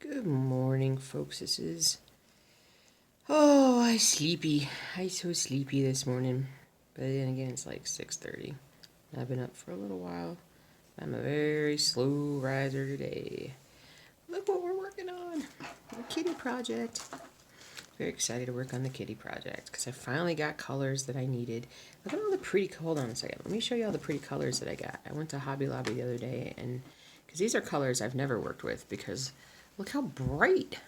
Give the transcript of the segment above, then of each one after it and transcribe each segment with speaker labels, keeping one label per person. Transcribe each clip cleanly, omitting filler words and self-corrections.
Speaker 1: Good morning, folks. I'm sleepy. I'm so sleepy this morning. But then again, it's like 6:30. I've been up for a little while. I'm a very slow riser today. Look what we're working on. The kitty project. Very excited to work on the kitty project because I finally got colors that I needed. Look at all the pretty, hold on a second. Let me show you all the pretty colors that I got. I went to Hobby Lobby the other day and because these are colors I've never worked with because look how bright.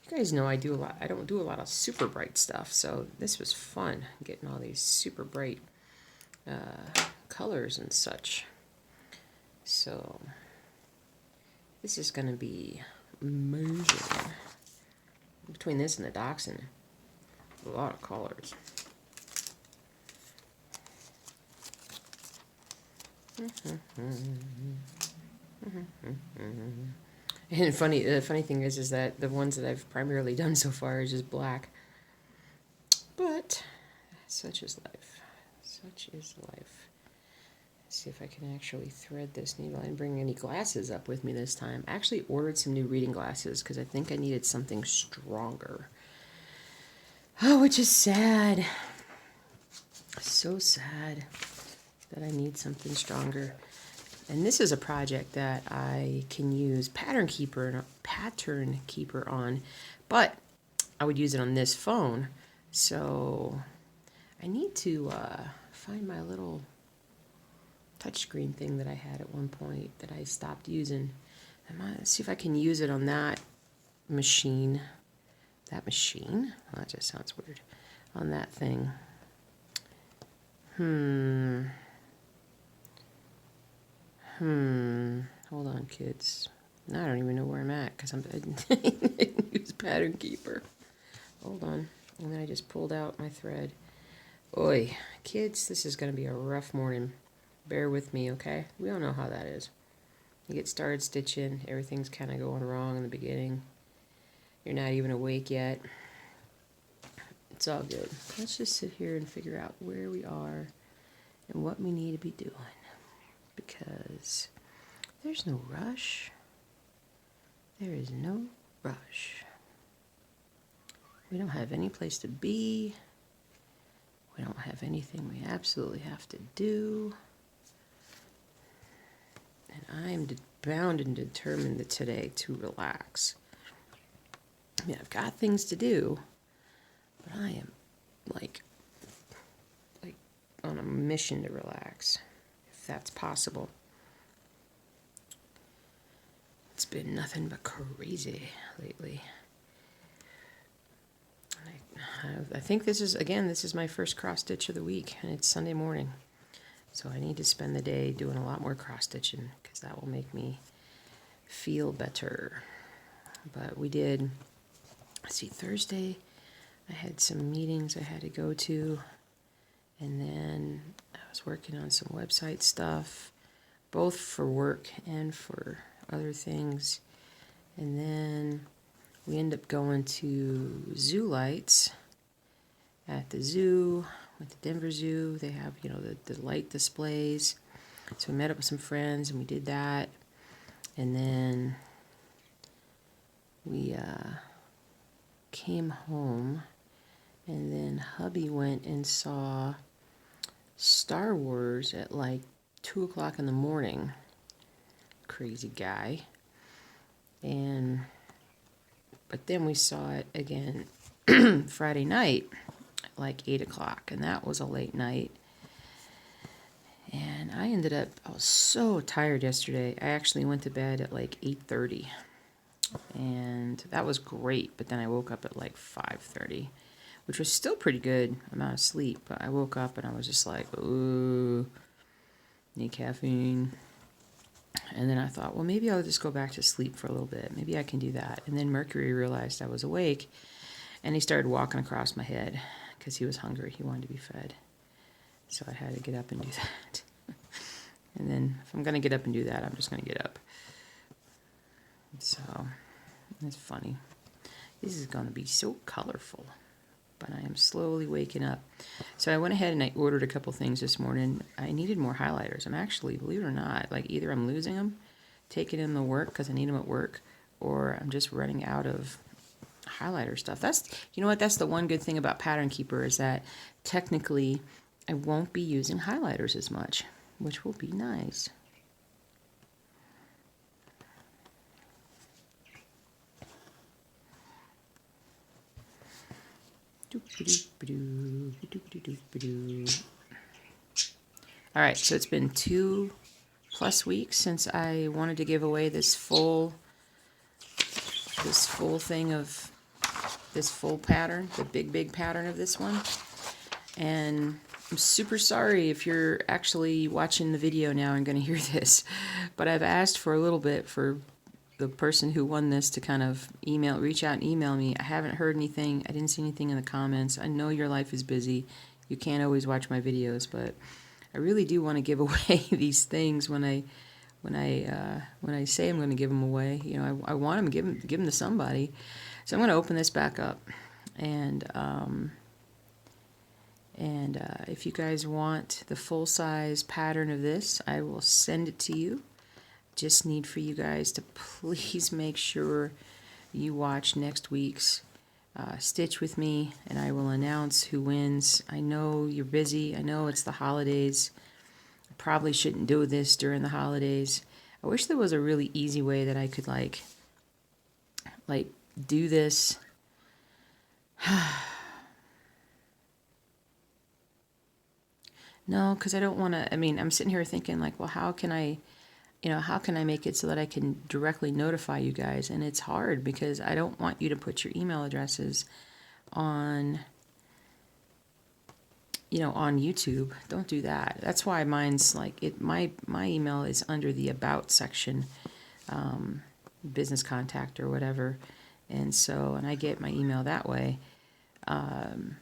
Speaker 1: You guys know I don't do a lot of super bright stuff, so this was fun getting all these super bright colors and such. So this is going to be amazing. Between this and the dachshund, a lot of colors. And the funny thing is that the ones that I've primarily done so far is just black. But such is life. Such is life. Let's see if I can actually thread this needle. I didn't bring any glasses up with me this time. I actually ordered some new reading glasses because I think I needed something stronger. Oh, which is sad. So sad that I need something stronger. And this is a project that I can use Pattern Keeper on, but I would use it on this phone. So I need to find my little touchscreen thing that I had at one point that I stopped using. Let's see if I can use it on that machine. That machine? Oh, that just sounds weird. On that thing. Hold on, kids. Now I don't even know where I'm at because I didn't use Pattern Keeper. Hold on. And then I just pulled out my thread. Oi, kids, this is going to be a rough morning. Bear with me, okay? We all know how that is. You get started stitching, everything's kind of going wrong in the beginning. You're not even awake yet. It's all good. Let's just sit here and figure out where we are and what we need to be doing. Because there's no rush. There is no rush. We don't have any place to be. We don't have anything we absolutely have to do. And I am bound and determined today to relax. I mean, I've got things to do, but I am like on a mission to relax, if that's possible. It's been nothing but crazy lately. I think this is my first cross stitch of the week, and it's Sunday morning. So I need to spend the day doing a lot more cross stitching because that will make me feel better. But we did, let's see, Thursday I had some meetings I had to go to, and then I was working on some website stuff, both for work and for other things. And then we end up going to Zoo Lights at the zoo, with the Denver Zoo. They have, the light displays. So we met up with some friends and we did that. And then we came home, and then hubby went and saw Star Wars at like 2 o'clock in the morning. Crazy guy. But then we saw it again Friday night at like 8 o'clock, and that was a late night. And I was so tired yesterday. I actually went to bed at like 8:30, and that was great. But then I woke up at like 5:30, which was still pretty good amount of sleep. But I woke up and I was just like, ooh, need caffeine. And then I thought, well, maybe I'll just go back to sleep for a little bit. Maybe I can do that. And then Mercury realized I was awake, and he started walking across my head because he was hungry. He wanted to be fed. So I had to get up and do that. And then if I'm going to get up and do that, I'm just going to get up. So it's funny. This is going to be so colorful. But I am slowly waking up. So I went ahead and I ordered a couple things this morning. I needed more highlighters. I'm actually, believe it or not, like either I'm losing them, taking them to work because I need them at work, or I'm just running out of highlighter stuff. That's, you know what, that's the one good thing about Pattern Keeper, is that technically I won't be using highlighters as much, which will be nice. All right, so it's been 2+ weeks since I wanted to give away this full thing of this full pattern, the big pattern of this one. And I'm super sorry if you're actually watching the video now and going to hear this, but I've asked for a little bit for the person who won this to kind of reach out and email me. I haven't heard anything. I didn't see anything in the comments. I know your life is busy. You can't always watch my videos, but I really do want to give away these things when I say I'm going to give them away. You know, I want them to give them to somebody. So I'm going to open this back up, and if you guys want the full-size pattern of this, I will send it to you. Just need for you guys to please make sure you watch next week's Stitch with me, and I will announce who wins. I know you're busy. I know it's the holidays. I probably shouldn't do this during the holidays. I wish there was a really easy way that I could like do this. No, because I don't want to. I mean, I'm sitting here thinking like, well, how can I make it so that I can directly notify you guys? And it's hard because I don't want you to put your email addresses on, on YouTube. Don't do that. That's why mine's like it. My email is under the About section, business contact or whatever, and I get my email that way. And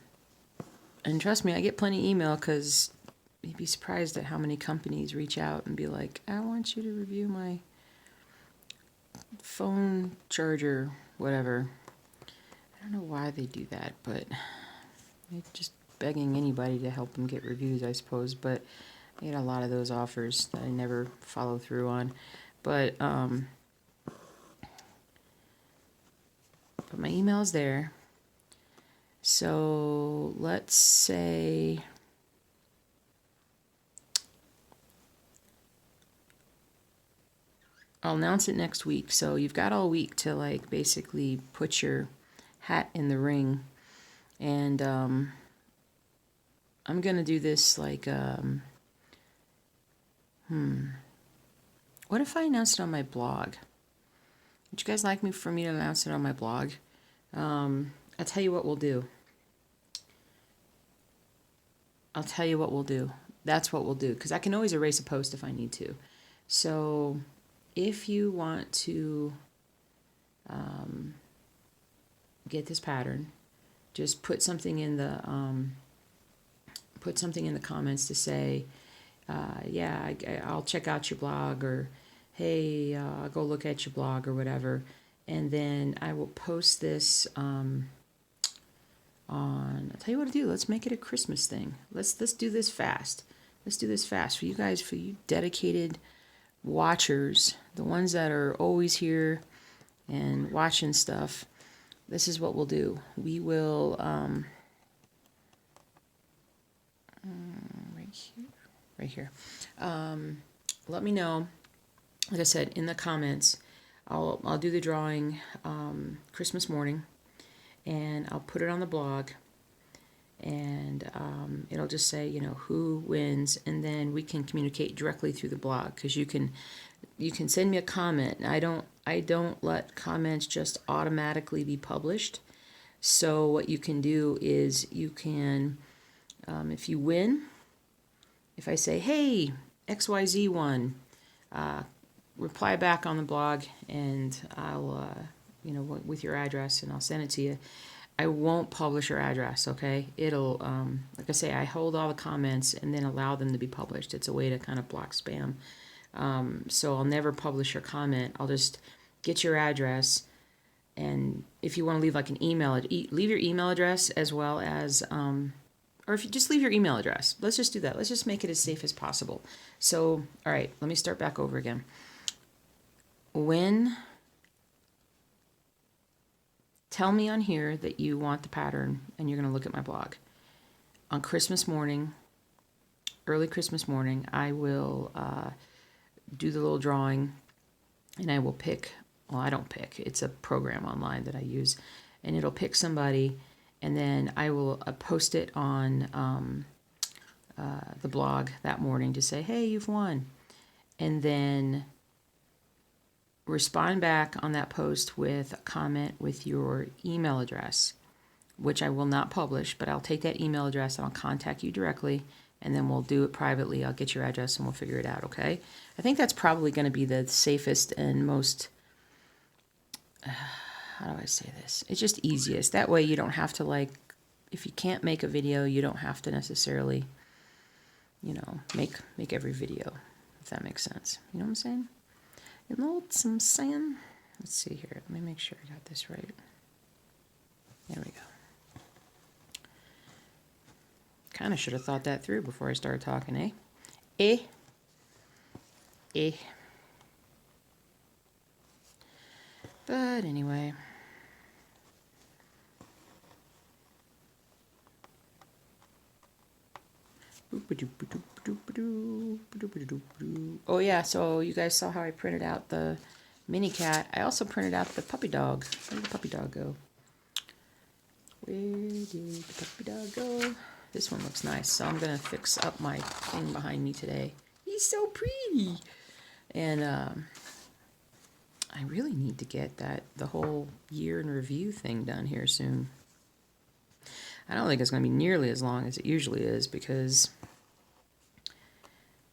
Speaker 1: trust me, I get plenty of email because you'd be surprised at how many companies reach out and be like, I want you to review my phone charger, whatever. I don't know why they do that, but they're just begging anybody to help them get reviews, I suppose. But I get a lot of those offers that I never follow through on. But my email's there. So let's say I'll announce it next week. So you've got all week to like basically put your hat in the ring. And I'm going to do this like, what if I announced it on my blog? Would you guys like for me to announce it on my blog? I'll tell you what we'll do. That's what we'll do, because I can always erase a post if I need to. So if you want to get this pattern, just put something in the comments to say, I'll check out your blog, or hey, I'll go look at your blog or whatever, and then I will post this I'll tell you what to do. Let's make it a Christmas thing. Let's do this fast. Let's do this fast for you guys, for you dedicated watchers, the ones that are always here and watching stuff. This is what we'll do. We will right here. Let me know. Like I said, in the comments, I'll do the drawing Christmas morning, and I'll put it on the blog, and it'll just say, who wins, and then we can communicate directly through the blog, because you can send me a comment. I don't let comments just automatically be published. So what you can do is you can, if you win, if I say, hey, XYZ won, reply back on the blog, and I'll with your address, and I'll send it to you. I won't publish your address, okay? It'll, like I say, I hold all the comments and then allow them to be published. It's a way to kind of block spam. So I'll never publish your comment. I'll just get your address, and if you want to leave like an email, leave your email address, as well as, or if you just leave your email address. Let's just do that. Let's just make it as safe as possible. So, all right, let me start back over again. When tell me on here that you want the pattern and you're going to look at my blog. On Christmas morning, early Christmas morning, I will do the little drawing, and I will pick, well, I don't pick, it's a program online that I use, and it'll pick somebody, and then I will post it on the blog that morning to say, hey, you've won. And then respond back on that post with a comment with your email address, which I will not publish, but I'll take that email address and I'll contact you directly, and then we'll do it privately. I'll get your address and we'll figure it out, okay? I think that's probably going to be the safest and most, how do I say this? It's just easiest. That way you don't have to, like, if you can't make a video, you don't have to necessarily, you know, make every video, if that makes sense. You know what I'm saying? You know what I'm saying? Let's see here. Let me make sure I got this right. There we go. Kind of should have thought that through before I started talking, eh? But anyway. Oh yeah, so you guys saw how I printed out the mini cat. I also printed out the puppy dog. Where did the puppy dog go? Where did the puppy dog go? This one looks nice, so I'm going to fix up my thing behind me today. He's so pretty! And I really need to get the whole year in review thing done here soon. I don't think it's going to be nearly as long as it usually is, because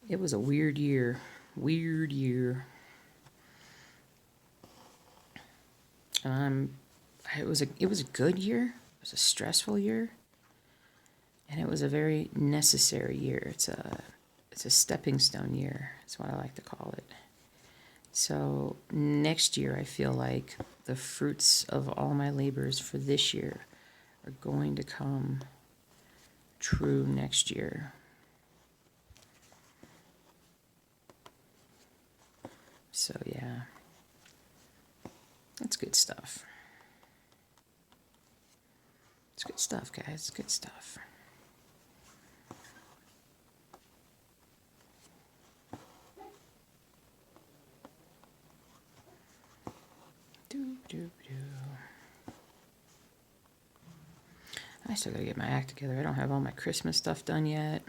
Speaker 1: it was a weird year. Weird year. It was a good year. It was a stressful year. And it was a very necessary year. It's a stepping stone year. That's what I like to call it. So next year, I feel like the fruits of all my labors for this year are going to come true next year. So yeah, that's good stuff. It's good stuff, guys. It's good stuff. I still gotta get my act together. I don't have all my Christmas stuff done yet.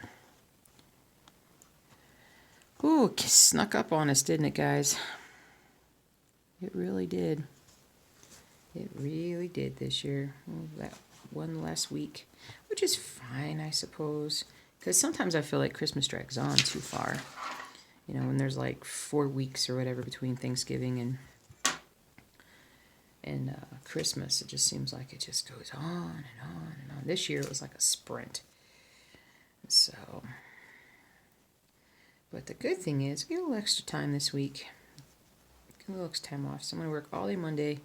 Speaker 1: Ooh, it snuck up on us, didn't it, guys? It really did. It really did this year. Well, that one last week, which is fine, I suppose. Because sometimes I feel like Christmas drags on too far. You know, when there's like 4 weeks or whatever between Thanksgiving and Christmas, it just seems like it just goes on and on and on. This year it was like a sprint. So, but the good thing is, get a little extra time this week. Get a little extra time off. So I'm going to work all day Monday,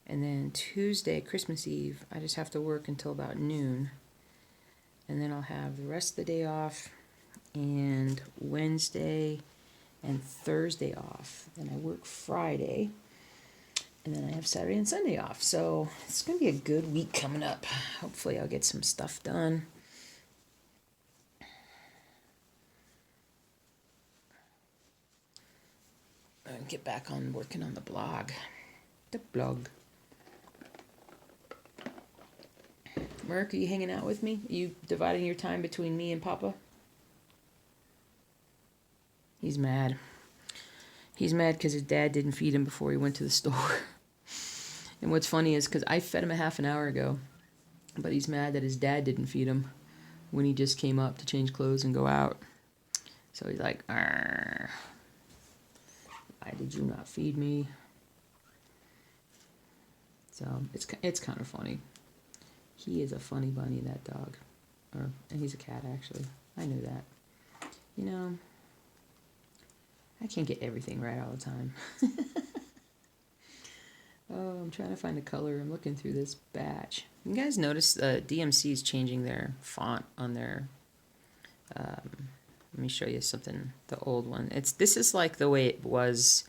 Speaker 1: and then Tuesday, Christmas Eve, I just have to work until about noon. And then I'll have the rest of the day off, and Wednesday and Thursday off. Then I work Friday. And then I have Saturday and Sunday off. So it's going to be a good week coming up. Hopefully I'll get some stuff done. And get back on working on the blog. The blog. Merc, are you hanging out with me? Are you dividing your time between me and Papa? He's mad. He's mad because his dad didn't feed him before he went to the store. And what's funny is because I fed him a half an hour ago, but he's mad that his dad didn't feed him when he just came up to change clothes and go out. So he's like, "Arr, why did you not feed me?" So it's kind of funny. He is a funny bunny, that dog. And he's a cat, actually. I knew that. You know, I can't get everything right all the time. Oh, I'm trying to find a color. I'm looking through this batch. You guys notice DMC is changing their font on their... let me show you something, the old one. This is like the way it was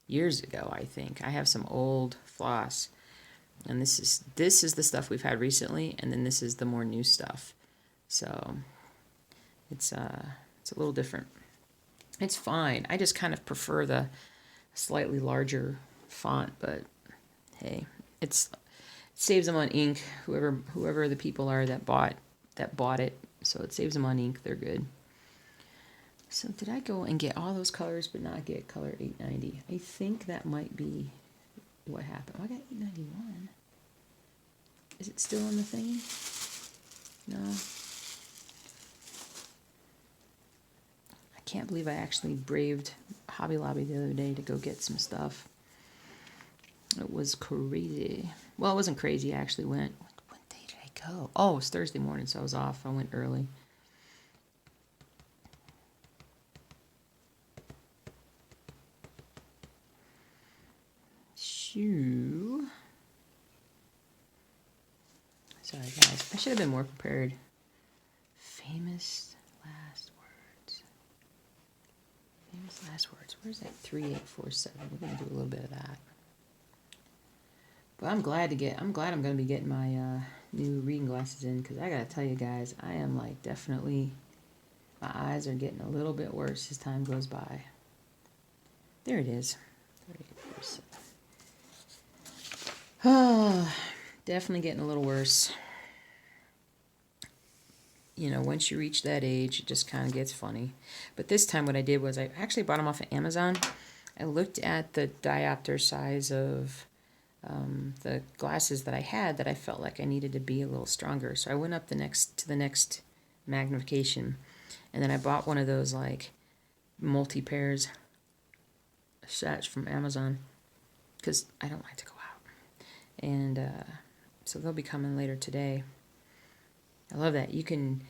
Speaker 1: years ago, I think. I have some old floss. And this is the stuff we've had recently, and then this is the more new stuff. So it's a little different. It's fine. I just kind of prefer the slightly larger font, but hey, it saves them on ink. Whoever the people are that bought it, so it saves them on ink. They're good. So did I go and get all those colors but not get color 890? I think that might be what happened. Oh, I got 891. Is it still on the thingy? No. I can't believe I actually braved Hobby Lobby the other day to go get some stuff. It was crazy. Well, it wasn't crazy. I actually went. What day did I go? Oh, it was Thursday morning, so I was off. I went early. Shoo. Sorry, guys. I should have been more prepared. Famous last words. Famous last words. Where's that 3847? We're going to do a little bit of that. But I'm glad I'm going to be getting my new reading glasses in, because I got to tell you guys, I am like definitely, my eyes are getting a little bit worse as time goes by. There it is. 3847. Oh, definitely getting a little worse. You know, once you reach that age, it just kind of gets funny. But this time what I did was I actually bought them off of Amazon. I looked at the diopter size of the glasses that I had that I felt like I needed to be a little stronger. So I went up to the next magnification. And then I bought one of those like multi-pairs sets from Amazon, because I don't like to go out. And so they'll be coming later today. I love that. You can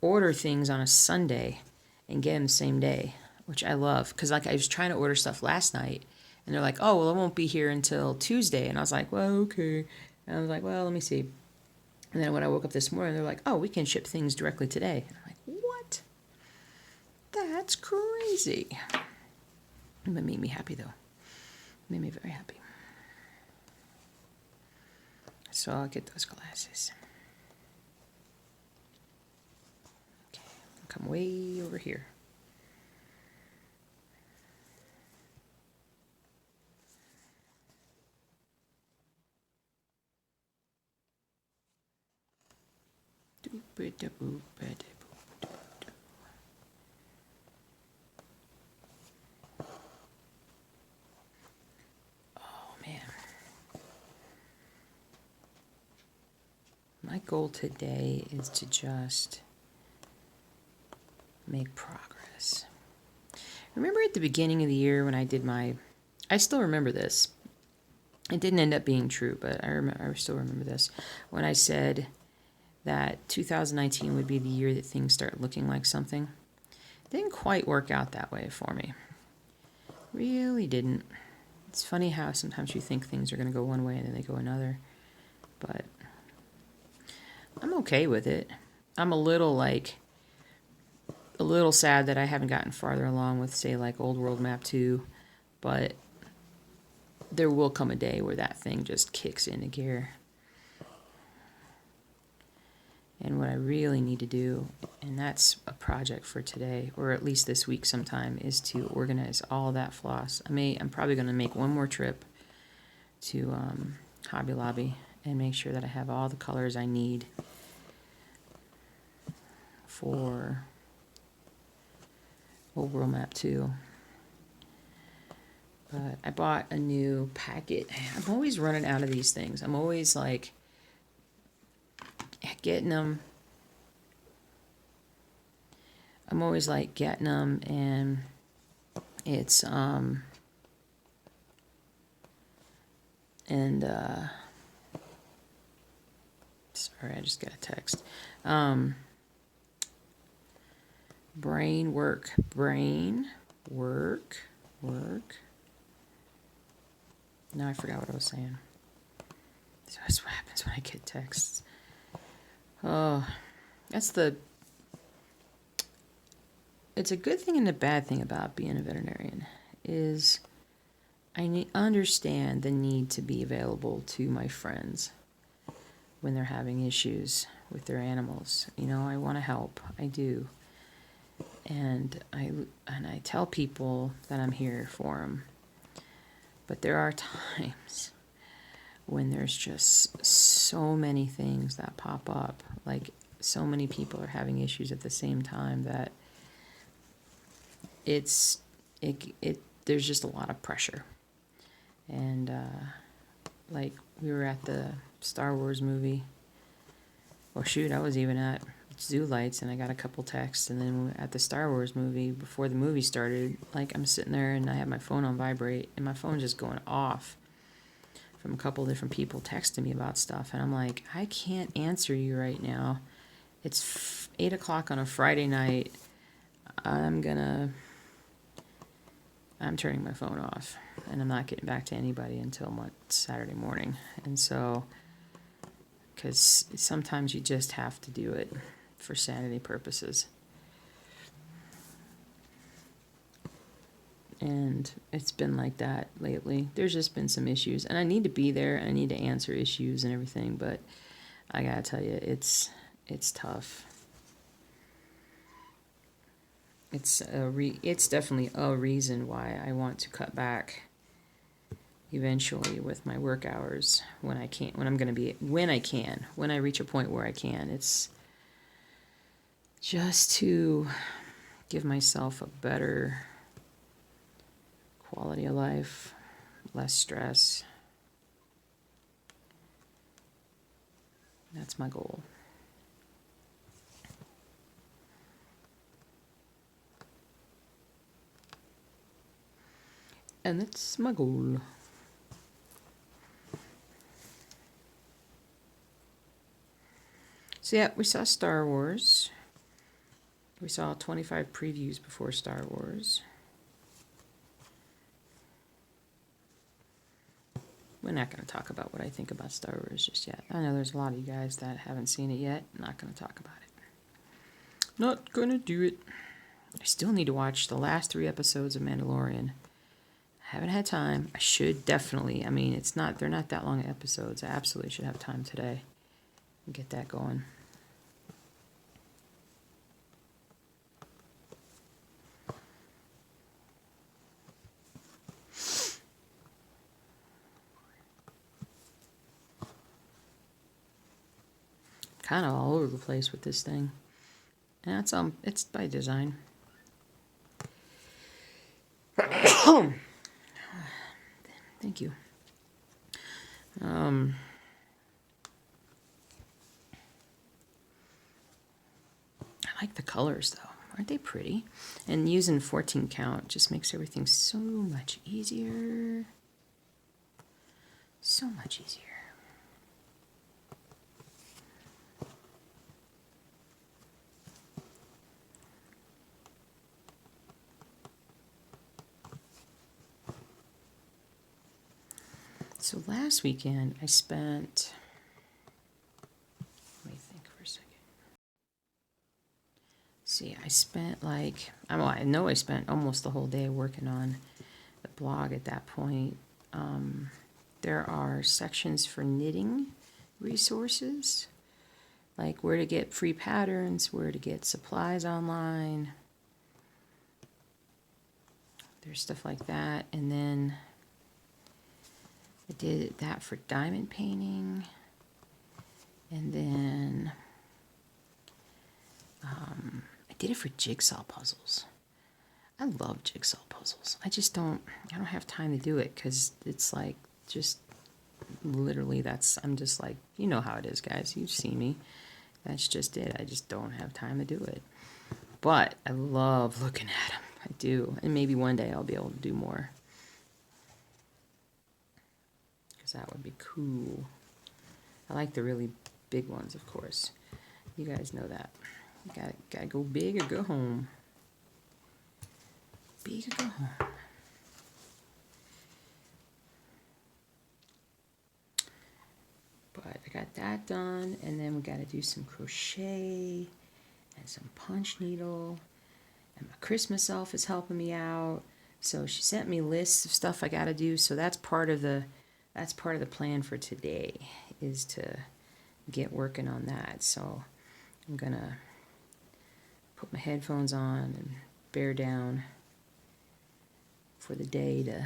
Speaker 1: order things on a Sunday and get them the same day, which I love. Because like I was trying to order stuff last night, and they're like, oh, well, it won't be here until Tuesday. And I was like, well, okay. And I was like, well, let me see. And then when I woke up this morning, they're like, oh, we can ship things directly today. And I'm like, what? That's crazy. It made me happy, though. It made me very happy. So I'll get those glasses. Okay, I'll come way over here. Oh man. My goal today is to just make progress. Remember at the beginning of the year when I did I still remember this. It didn't end up being true, but I still remember this. When I said that 2019 would be the year that things start looking like something. It didn't quite work out that way for me. Really didn't. It's funny how sometimes you think things are going to go one way and then they go another. But I'm okay with it. I'm a little sad that I haven't gotten farther along with, say, like Old World Map 2. But there will come a day where that thing just kicks into gear. And what I really need to do, and that's a project for today, or at least this week sometime, is to organize all that floss. I'm probably going to make one more trip to Hobby Lobby and make sure that I have all the colors I need for Old World Map 2. But I bought a new packet. I'm always running out of these things. I'm always like getting them. And it's sorry, I just got a text. Brain work. Now I forgot what I was saying. So that's what happens when I get texts. Oh, it's a good thing and a bad thing about being a veterinarian is understand the need to be available to my friends when they're having issues with their animals. I want to help. I do. And I tell people that I'm here for them. But there are times when there's just so many things that pop up. Like, so many people are having issues at the same time that there's just a lot of pressure. And like, we were at the Star Wars movie. Well, shoot, I was even at Zoo Lights, and I got a couple texts. And then at the Star Wars movie, before the movie started, like, I'm sitting there and I have my phone on vibrate, and my phone's just going off from a couple different people texting me about stuff. And I'm like, I can't answer you right now. It's 8 o'clock on a Friday night. I'm turning my phone off, and I'm not getting back to anybody until Saturday morning. And so, because sometimes you just have to do it for sanity purposes. And it's been like that lately. There's just been some issues, and I need to be there, and I need to answer issues and everything, but I gotta tell you, it's tough. It's definitely a reason why I want to cut back eventually with my work hours when I reach a point where I can. It's just to give myself a better quality of life, less stress. That's my goal. And that's my goal. So yeah, we saw Star Wars. We saw 25 previews before Star Wars. We're not going to talk about what I think about Star Wars just yet. I know there's a lot of you guys that haven't seen it yet. I'm not going to talk about it. Not going to do it. I still need to watch the last 3 episodes of Mandalorian. I haven't had time. I should definitely. I mean, they're not that long episodes. I absolutely should have time today and get that going. Kind of all over the place with this thing. And it's by design. Thank you. I like the colors, though. Aren't they pretty? And using 14 count just makes everything so much easier. So much easier. So last weekend I spent, let me think for a second. See, I spent I know I spent almost the whole day working on the blog at that point. There are sections for knitting resources, like where to get free patterns, where to get supplies online. There's stuff like that. And then I did that for diamond painting. And then I did it for jigsaw puzzles. I love jigsaw puzzles. I don't have time to do it because it's like just literally I'm just like, you know how it is, guys. You see me. That's just it. I just don't have time to do it. But I love looking at them. I do. And maybe one day I'll be able to do more. Because that would be cool. I like the really big ones, of course. You guys know that. You gotta go big or go home. Big or go home. But I got that done, and then we got to do some crochet and some punch needle. And my Christmas elf is helping me out. So she sent me lists of stuff I got to do. So that's part of the plan for today, is to get working on that. So I'm gonna put my headphones on and bear down for the day to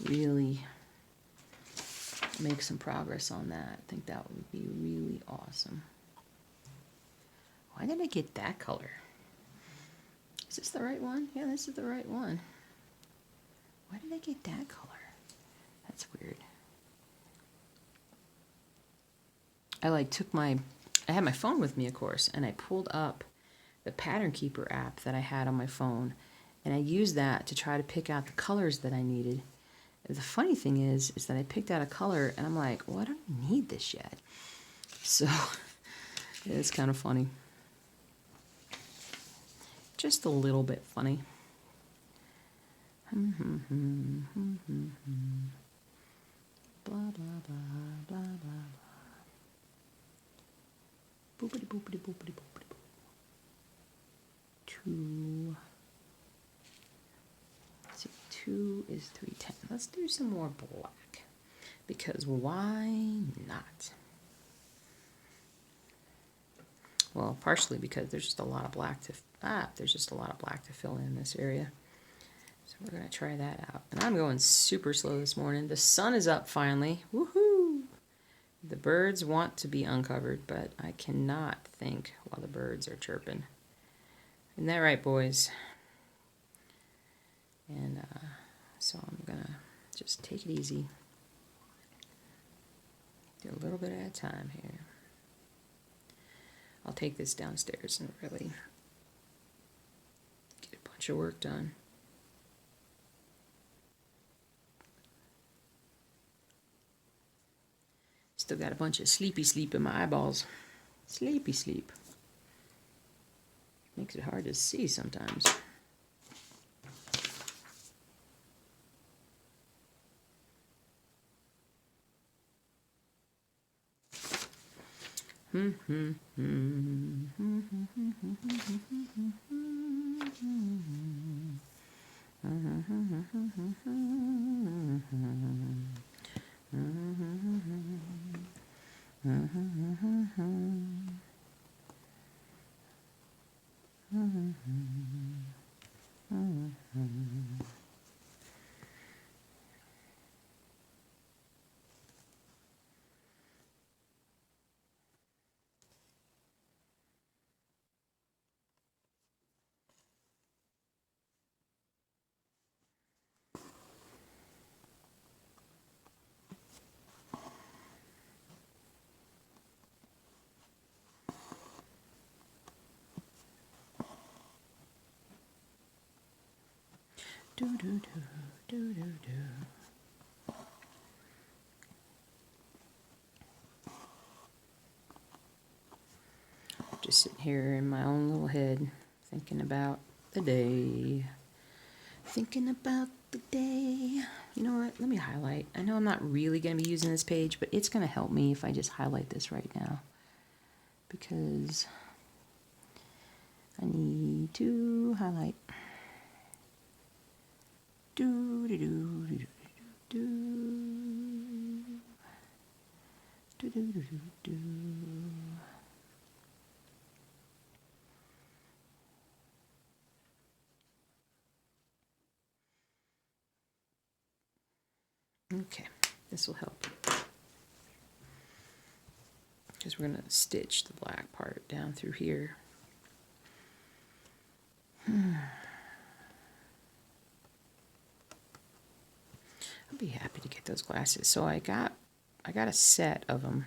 Speaker 1: really make some progress on that. I think that would be really awesome. Why did I get that color? Is this the right one? Yeah, this is the right one. Why did I get that color? That's weird. I had my phone with me, of course, and I pulled up the Pattern Keeper app that I had on my phone, and I used that to try to pick out the colors that I needed. The funny thing is that I picked out a color, and I'm like, well, I don't need this yet. So it's kind of funny. Just a little bit funny. Blah, blah, blah, blah, blah. Boopity, boopity, boopity, boopity, boop. 2. Let's see, 2 is 310. Let's do some more black, because why not? Well, partially because there's just a lot of black to fill in this area. So we're gonna try that out. And I'm going super slow this morning. The sun is up finally. Woohoo! The birds want to be uncovered, but I cannot think while the birds are chirping. Isn't that right, boys? And so I'm gonna just take it easy. Do a little bit at a time here. I'll take this downstairs and really get a bunch of work done. Still got a bunch of sleepy sleep in my eyeballs. Sleepy sleep. Makes it hard to see sometimes. Do do do do do do. Just sitting here in my own little head, thinking about the day. Thinking about the day. You know what? Let me highlight. I know I'm not really going to be using this page, but it's going to help me if I just highlight this right now, because I need to highlight. Do do do do do do do do do do. Okay, this will help, because we're going to stitch the black part down through here. I'll be happy to get those glasses. So I got a set of them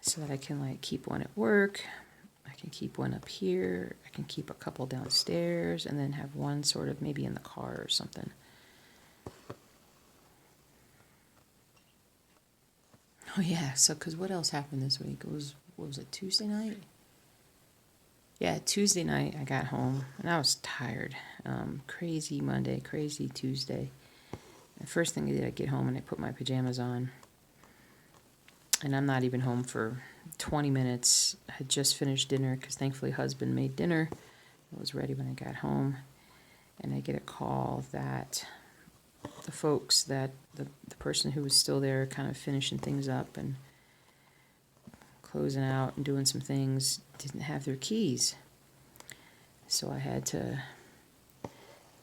Speaker 1: so that I can like keep one at work. I can keep one up here. I can keep a couple downstairs, and then have one sort of maybe in the car or something. Oh yeah, so because what else happened this week? What was it, Tuesday night? Yeah, Tuesday night I got home, and I was tired. Crazy Monday, crazy Tuesday. The first thing I did, I get home and I put my pajamas on. And I'm not even home for 20 minutes. I had just finished dinner, because thankfully husband made dinner. It was ready when I got home. and I get a call that the folks that the person who was still there kind of finishing things up and closing out and doing some things didn't have their keys. So I had to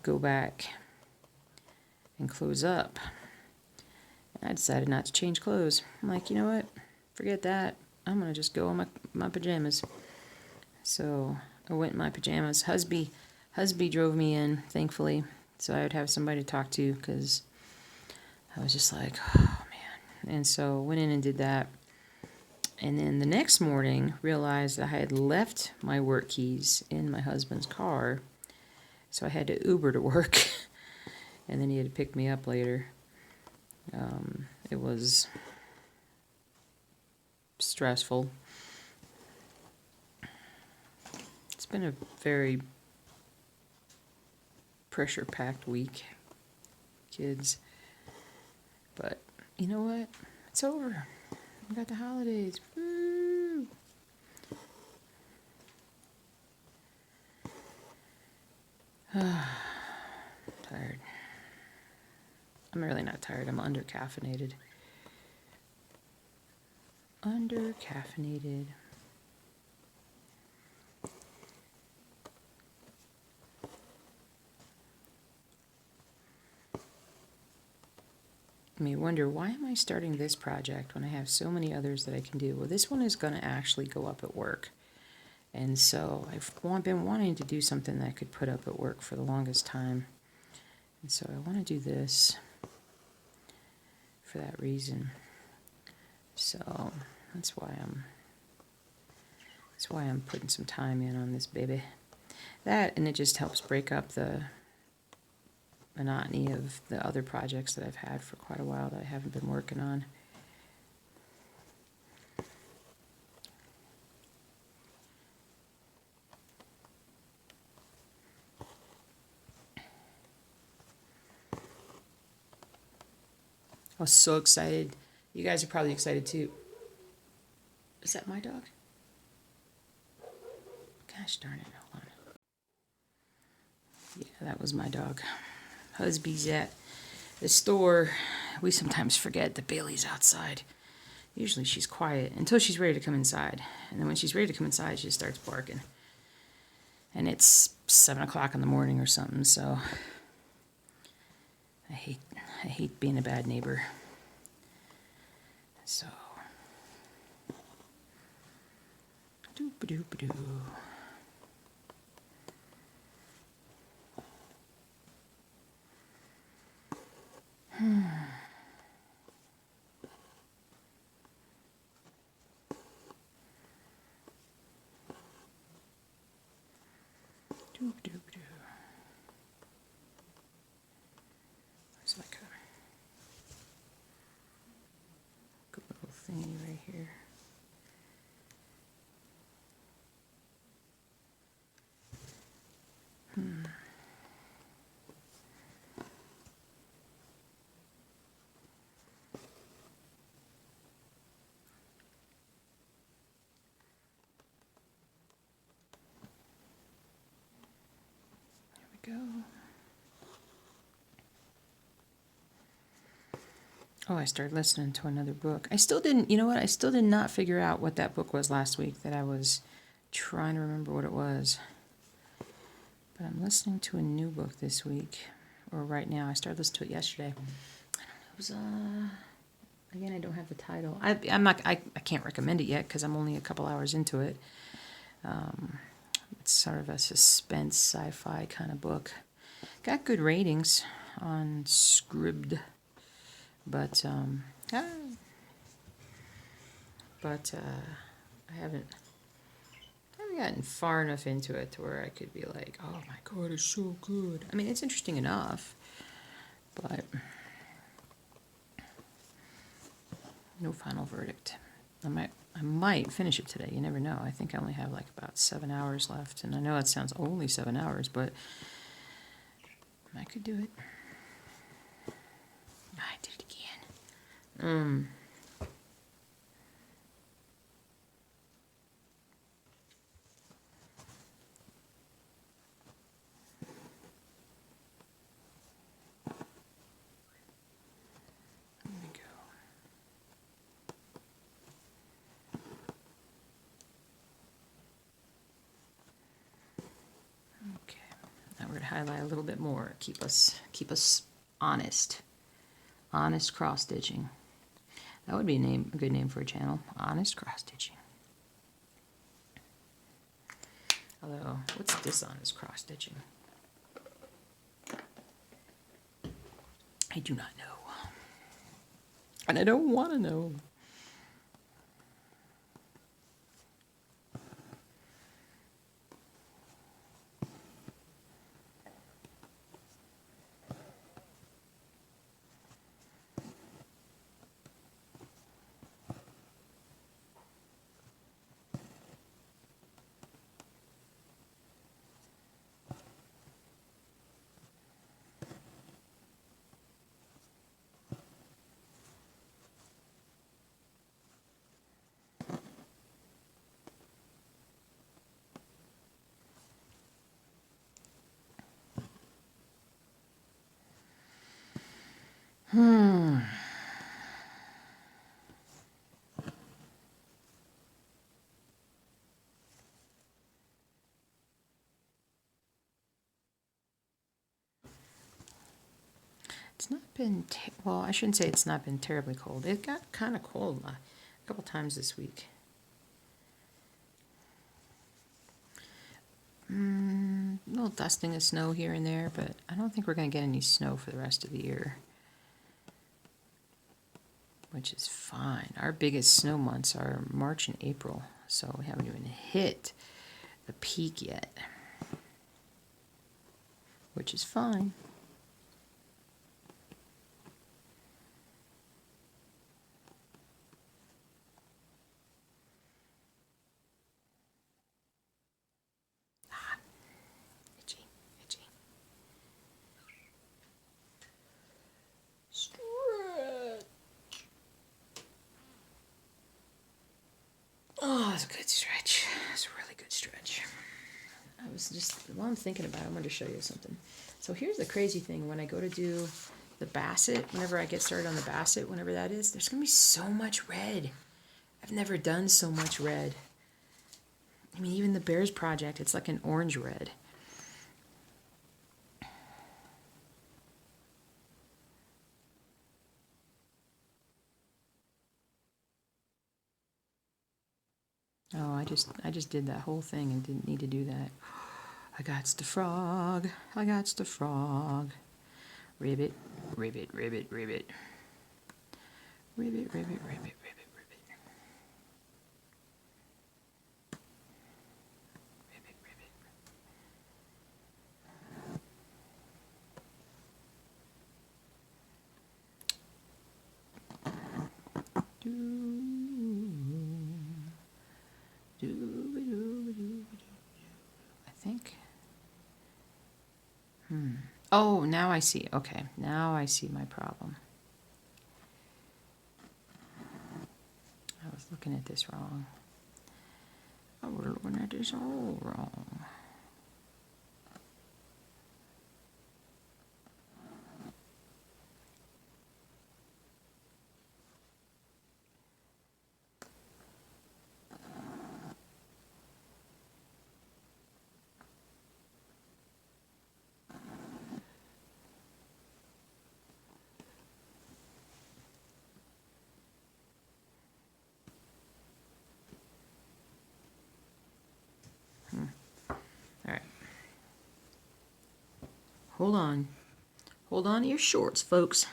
Speaker 1: go back and close up. And I decided not to change clothes. I'm like, you know what? Forget that. I'm going to just go in my pajamas. So I went in my pajamas. Husby drove me in, thankfully, so I would have somebody to talk to, because I was just like, oh, man. And so went in and did that. And then the next morning, realized I had left my work keys in my husband's car, so I had to Uber to work, and then he had to pick me up later. It was stressful. It's been a very pressure-packed week, kids. But you know what? It's over. We got the holidays. Woo! Tired. I'm really not tired. I'm under-caffeinated. Under-caffeinated. You may wonder, why am I starting this project when I have so many others that I can do? Well, this one is going to actually go up at work. And so I've been wanting to do something that I could put up at work for the longest time. And so I want to do this for that reason. So that's why I'm putting some time in on this baby. That, and it just helps break up the monotony of the other projects that I've had for quite a while that I haven't been working on. I was so excited. You guys are probably excited too. Is that my dog? Gosh darn it, hold on. Yeah, that was my dog. Husby's at the store. We sometimes forget that Bailey's outside. Usually she's quiet until she's ready to come inside. And then when she's ready to come inside, she just starts barking. And it's 7 o'clock in the morning or something, so I hate being a bad neighbor. So doop-a-doop-a-doo. Doop-a-doop-a-doo. There's like a good little thingy right here. Go. Oh, I started listening to another book. I still did not figure out what that book was last week that I was trying to remember what it was. But I'm listening to a new book this week, or right now. I started listening to it yesterday. It was, again, I don't have the title. I can't recommend it yet because I'm only a couple hours into it. It's sort of a suspense sci-fi kind of book. Got good ratings on Scribd, but I haven't gotten far enough into it to where I could be like, oh my god, it's so good. I mean, it's interesting enough, but no final verdict. I might finish it today. You never know. I think I only have like about 7 hours left, and I know that sounds only 7 hours, but I could do it. I did it again. highlight a little bit more. Keep us honest. Honest cross stitching. That would be a good name for a channel. Honest cross stitching. Although, what's dishonest cross stitching? I do not know. And I don't want to know. It's not been, well, I shouldn't say it's not been terribly cold. It got kind of cold a couple times this week. A little dusting of snow here and there, but I don't think we're going to get any snow for the rest of the year. Which is fine. Our biggest snow months are March and April, so we haven't even hit the peak yet. Which is fine. Oh, that's a good stretch. That's a really good stretch. I was just, while I'm thinking about it, I wanted to show you something. So here's the crazy thing. When I go to do the basset, whenever I get started on the basset, whenever that is, there's going to be so much red. I've never done so much red. I mean, even the Bears project, it's like an orange red. Oh, I just did that whole thing and didn't need to do that. I got the frog. I got the frog. Ribbit, ribbit, ribbit, ribbit. Ribbit, ribbit, ribbit, ribbit, ribbit. Ribbit, ribbit. I think. Oh, now I see. Okay, now I see my problem. I was looking at this wrong. I was looking at this all wrong. All right. Hold on. Hold on to your shorts, folks.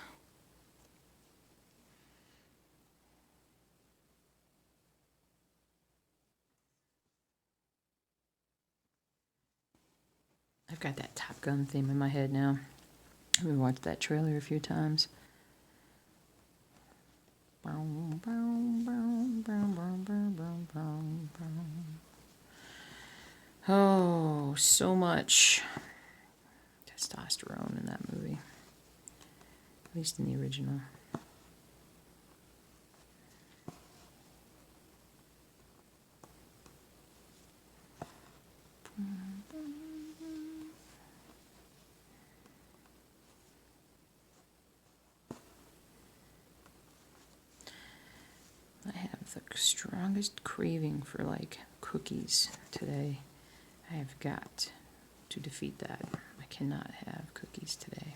Speaker 1: I've got that Top Gun theme in my head now. I've watched that trailer a few times. Oh, so much testosterone in that movie. At least in the original. I have the strongest craving for like cookies today. I have got to defeat that. I cannot have cookies today.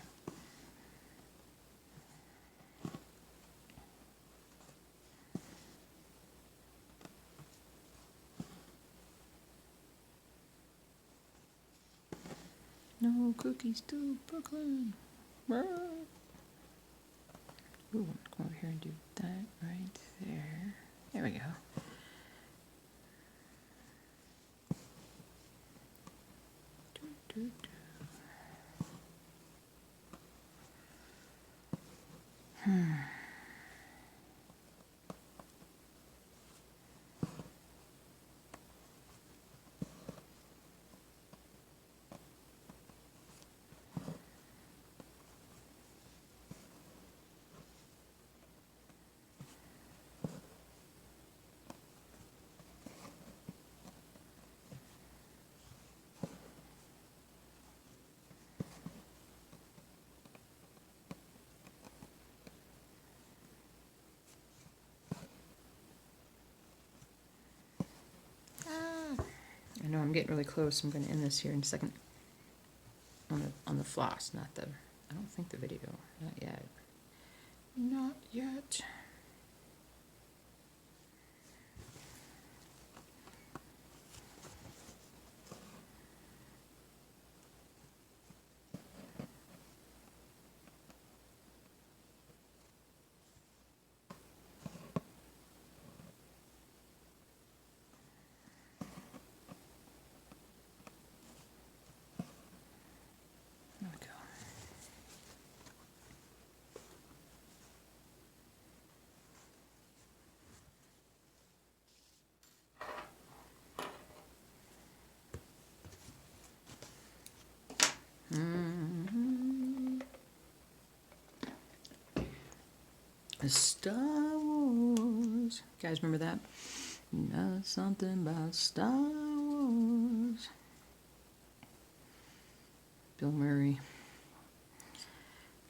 Speaker 1: No cookies to Brooklyn. Ooh, come over here and do that right there. There we go. I know I'm getting really close. I'm going to end this here in a second. On the floss, not the. I don't think the video. Not yet. Not yet. There we go. Star Wars. You guys remember that? Know something about Star Wars. Bill Murray.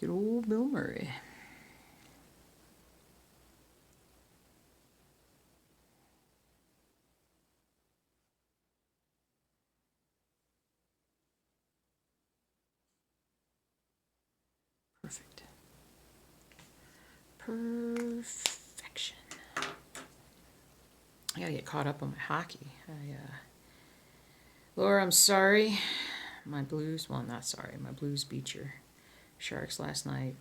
Speaker 1: Good old Bill Murray. Perfect. Perfection. I gotta get caught up on my hockey. Laura, I'm sorry. My Blues, well, not sorry. My Blues beat your Sharks last night.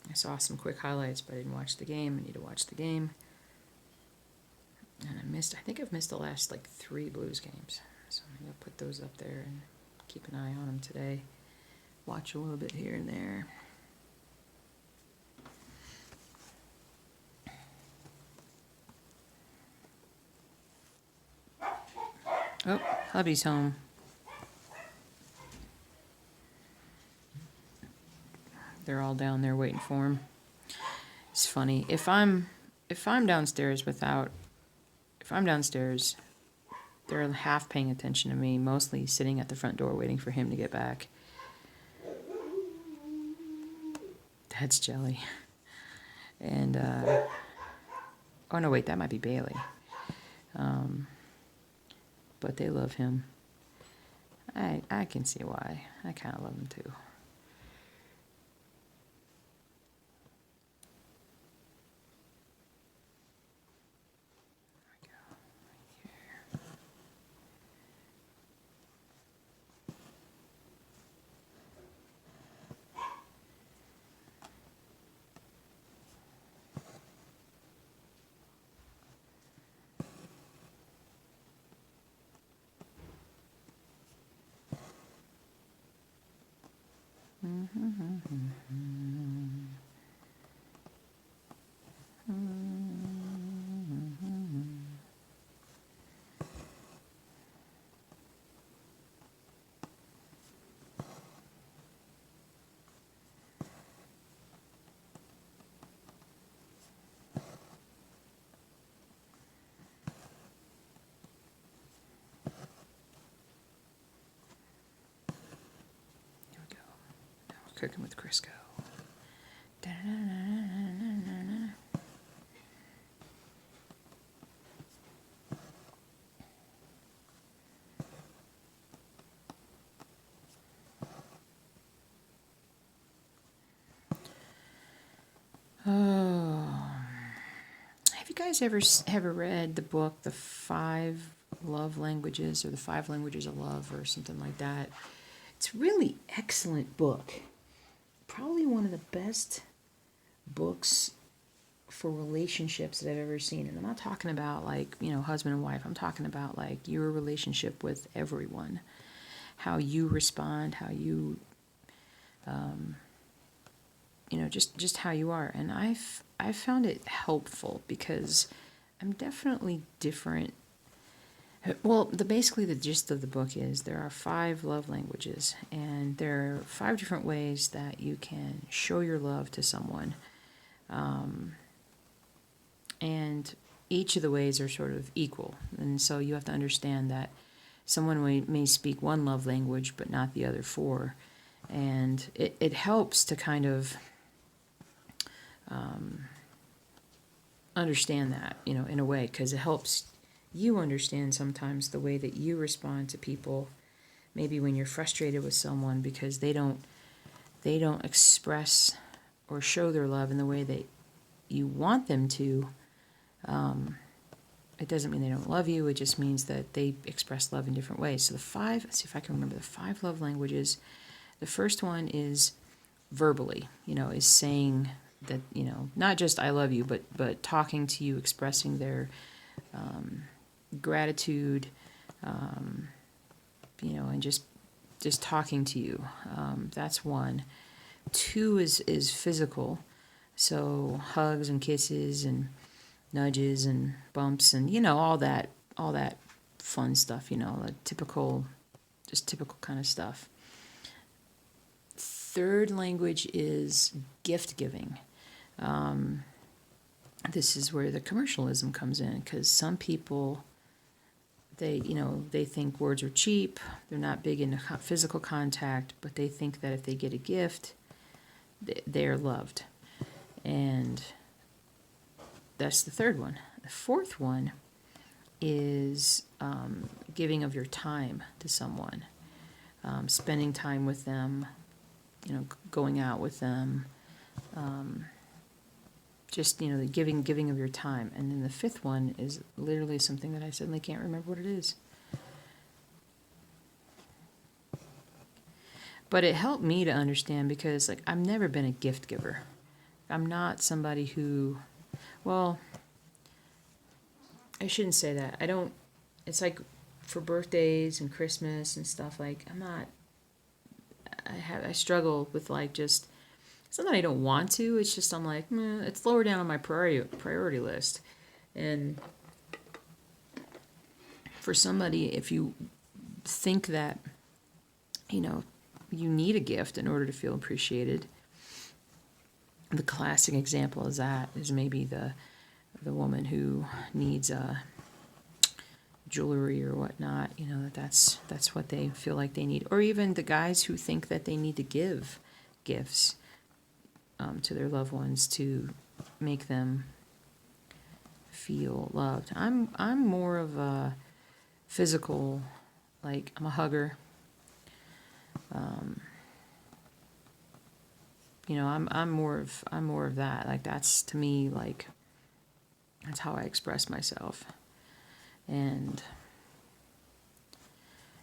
Speaker 1: I saw some quick highlights, but I didn't watch the game. I need to watch the game. And I think I've missed the last 3 Blues games. So I'm going to put those up there and keep an eye on them today. Watch a little bit here and there. Oh, hubby's home. They're all down there waiting for him. It's funny. If I'm downstairs they're half paying attention to me, mostly sitting at the front door waiting for him to get back. That's Jelly. And oh no, wait, that might be Bailey. But they love him. I can see why. I kind of love him too. Cooking with Crisco. Oh, have you guys ever read the book, The Five Love Languages, or The Five Languages of Love, or something like that? It's a really excellent book. Probably one of the best books for relationships that I've ever seen. And I'm not talking about like, husband and wife. I'm talking about like your relationship with everyone. How you respond, how you, just how you are. And I've found it helpful because I'm definitely different. Well, basically the gist of the book is there are 5 love languages, and there are 5 different ways that you can show your love to someone. And each of the ways are sort of equal. And so you have to understand that someone may speak one love language but not the other 4. And it helps to kind of understand that, in a way, because it helps you understand sometimes the way that you respond to people, maybe when you're frustrated with someone because they don't express or show their love in the way that you want them to. It doesn't mean they don't love you. It just means that they express love in different ways. So let's see if I can remember the 5 love languages. The first one is verbally, is saying that, not just I love you, but talking to you, expressing their gratitude, and just talking to you. That's one. 2 is physical. So hugs and kisses and nudges and bumps and all that fun stuff, the typical kind of stuff. 3rd language is gift giving. This is where the commercialism comes in, because some people, they think words are cheap. They're not big into physical contact, but they think that if they get a gift, they're loved. And that's the 3rd one. The 4th one is giving of your time to someone, spending time with them, going out with them, just the giving of your time. And then the 5th one is literally something that I suddenly can't remember what it is. But it helped me to understand, because like I've never been a gift giver. I'm not somebody who, well, I shouldn't say that. I don't, it's like for birthdays and Christmas and stuff, like I struggle with like just, it's not that I don't want to, it's just I'm like, it's lower down on my priority list. And for somebody, if you think that, you need a gift in order to feel appreciated, the classic example is maybe the woman who needs jewelry or whatnot, that's what they feel like they need. Or even the guys who think that they need to give gifts to their loved ones to make them feel loved. I'm more of a physical, like I'm a hugger. I'm more of that. Like that's, to me, like that's how I express myself. And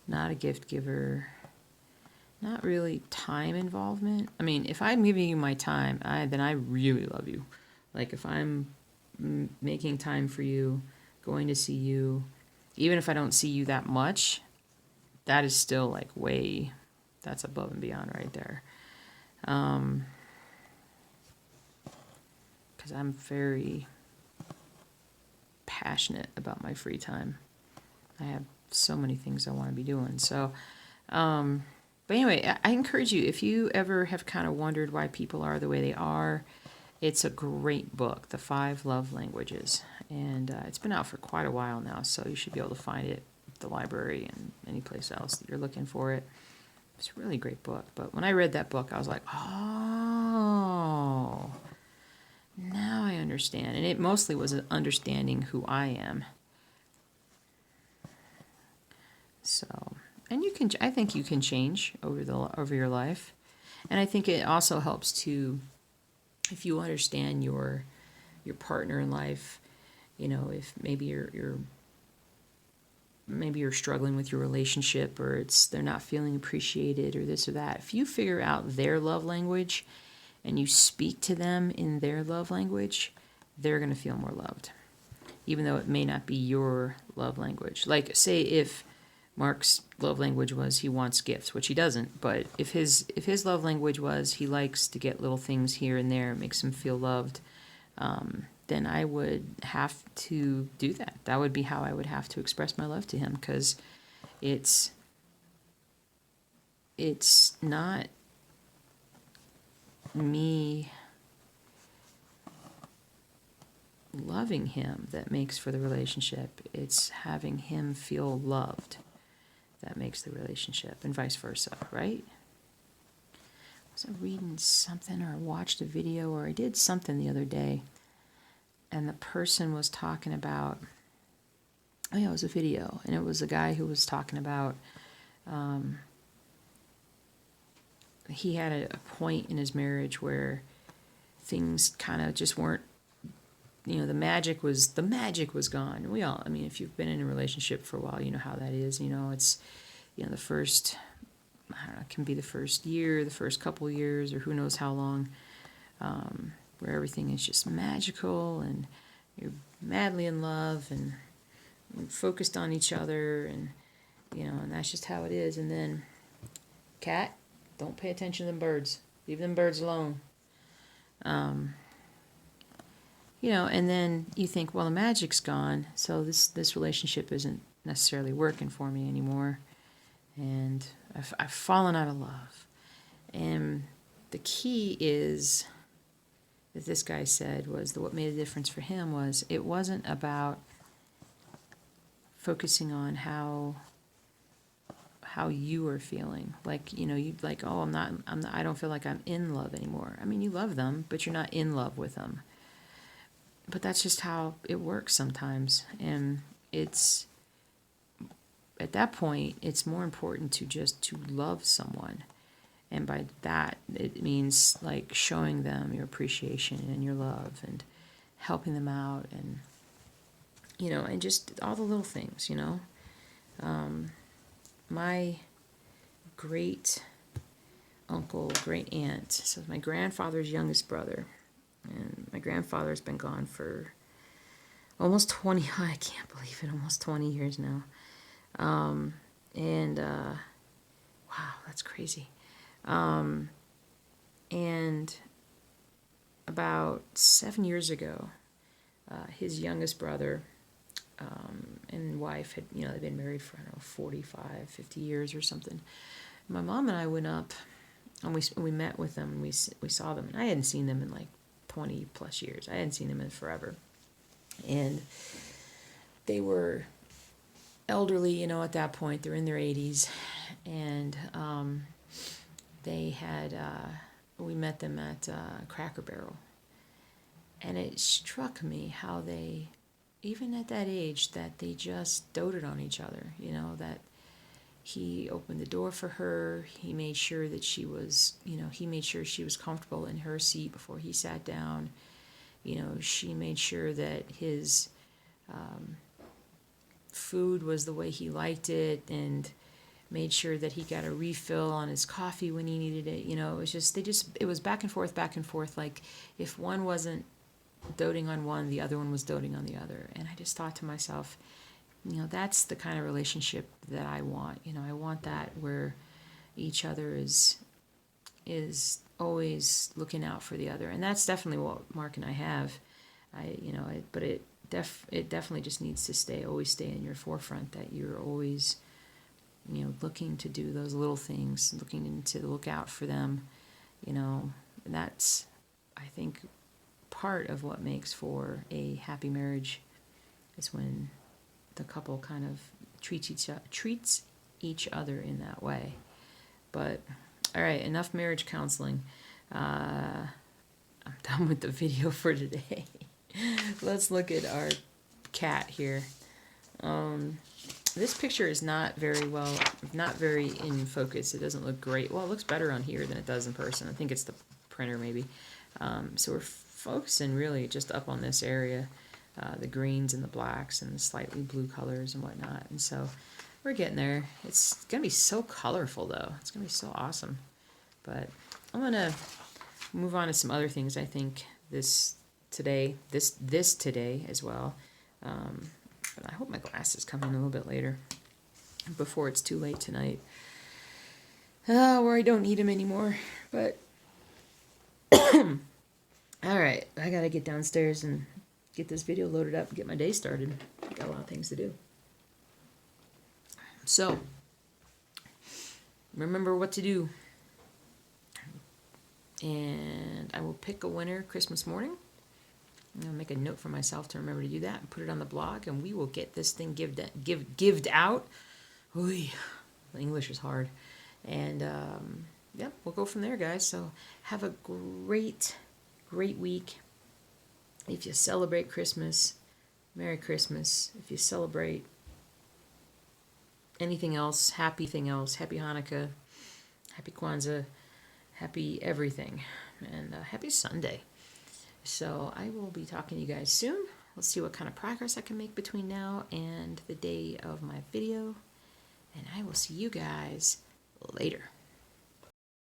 Speaker 1: not a gift giver. Not really time involvement. I mean, if I'm giving you my time, then I really love you. Like if I'm making time for you, going to see you, even if I don't see you that much, that is still like that's above and beyond right there. Because I'm very passionate about my free time. I have so many things I want to be doing. So, but anyway, I encourage you, if you ever have kind of wondered why people are the way they are, it's a great book, The 5 Love Languages. And it's been out for quite a while now, so you should be able to find it at the library and any place else that you're looking for it. It's a really great book. But when I read that book, I was like, oh, now I understand. And it mostly was understanding who I am. So, and I think you can change over your life. And I think it also helps to if you understand your partner in life, you know, if maybe maybe you're struggling with your relationship, or they're not feeling appreciated, or this or that. If you figure out their love language and you speak to them in their love language, they're going to feel more loved, even though it may not be your love language. Like, say if Mark's love language was he wants gifts, which he doesn't, but if his love language was he likes to get little things here and there, makes him feel loved, then I would have to do that. That would be how I would have to express my love to him, because it's not me loving him that makes for the relationship. It's having him feel loved that makes the relationship, and vice versa, right? Was I reading something, or watched a video, or I did something the other day, and the person was talking about, oh yeah, it was a video, and it was a guy who was talking about, he had a point in his marriage where things kind of just weren't, you know, the magic was gone. We all, I mean, if you've been in a relationship for a while, you know how that is. You know, it's, you know, the first, I don't know, it can be the first year, the first couple years, or who knows how long, where everything is just magical and you're madly in love and focused on each other, and, you know, and that's just how it is. And then, cat, don't pay attention to them birds. Leave them birds alone. You know, and then you think, well, the magic's gone, so this relationship isn't necessarily working for me anymore, and I've fallen out of love. And the key is, that this guy said, was that what made a difference for him was it wasn't about focusing on how you were feeling. Like, you know, you like, oh, I don't feel like I'm in love anymore. I mean, you love them, but you're not in love with them. But that's just how it works sometimes. And it's, at that point, it's more important to love someone. And by that, it means like showing them your appreciation and your love and helping them out, and, you know, and just all the little things, you know. My great uncle, great aunt, so my grandfather's youngest brother, and my grandfather's been gone for almost 20, I can't believe it, almost 20 years now. Wow, that's crazy. And about 7 years ago, his youngest brother and wife had, you know, they'd been married for, I don't know, 45, 50 years or something. My mom and I went up, and we met with them, and we saw them, and I hadn't seen them in like 20 plus years. I hadn't seen them in forever. And they were elderly, you know, at that point. They're in their 80s. And they had, we met them at Cracker Barrel. And it struck me how they, even at that age, that they just doted on each other, you know, that he opened the door for her. He made sure that she was, you know, he made sure she was comfortable in her seat before he sat down. You know, she made sure that his food was the way he liked it, and made sure that he got a refill on his coffee when he needed it. You know, it was just, it was back and forth. Like, if one wasn't doting on one, the other one was doting on the other. And I just thought to myself, you know, that's the kind of relationship that I want. You know, I want that where each other is always looking out for the other. And that's definitely what Mark and I have. But it definitely just needs to always stay in your forefront, that you're always, you know, looking to do those little things, looking to look out for them, you know. And that's, I think, part of what makes for a happy marriage, is when the couple kind of treats each other in that way. But all right, enough marriage counseling. I'm done with the video for today. Let's look at our cat here. This picture is not very in focus. It doesn't look great. Well, it looks better on here than it does in person. I think it's the printer maybe. So we're focusing really just up on this area, the greens and the blacks and the slightly blue colors and whatnot. And so we're getting there. It's going to be so colorful, though. It's going to be so awesome. But I'm going to move on to some other things, I think, this today as well. But I hope my glasses come in a little bit later, before it's too late tonight. Where I don't need them anymore. But, alright, I gotta get downstairs and get this video loaded up and get my day started. Got a lot of things to do. So, remember what to do. And I will pick a winner Christmas morning. I'm going to make a note for myself to remember to do that and put it on the blog, and we will get this thing gived out. Oy, English is hard. And, yep, we'll go from there, guys. So have a great week. If you celebrate Christmas, Merry Christmas. If you celebrate anything else, Happy Hanukkah, Happy Kwanzaa, Happy everything, and Happy Sunday. So I will be talking to you guys soon. Let's see what kind of progress I can make between now and the day of my video. And I will see you guys later.